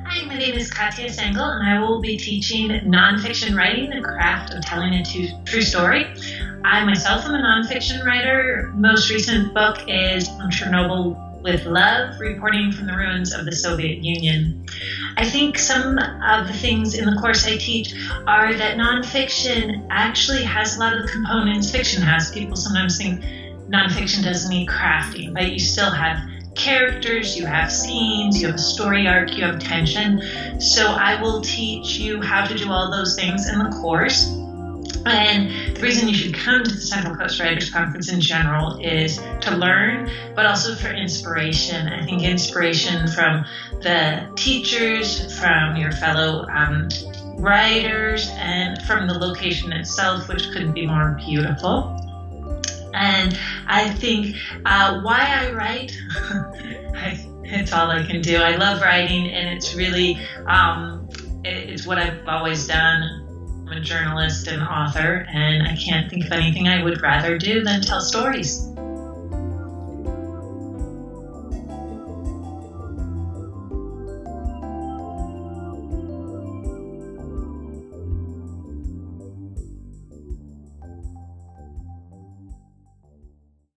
Hi, my name is Katya Cengel, and I will be teaching nonfiction writing, the craft of telling a true story. I myself am a nonfiction writer. Most recent book is On Chernobyl with Love, reporting from the ruins of the Soviet Union. I think some of the things in the course I teach are that nonfiction actually has a lot of the components fiction has. People sometimes think nonfiction doesn't need crafting, but you still have characters, you have scenes, you have a story arc, you have tension. So I will teach you how to do all those things in the course. And the reason you should come to the Central Coast Writers Conference in general is to learn, but also for inspiration. I think inspiration from the teachers, from your fellow writers, and from the location itself, which couldn't be more beautiful. And I think why I write, it's all I can do. I love writing, and it's really, it's what I've always done. I'm a journalist and author, and I can't think of anything I would rather do than tell stories.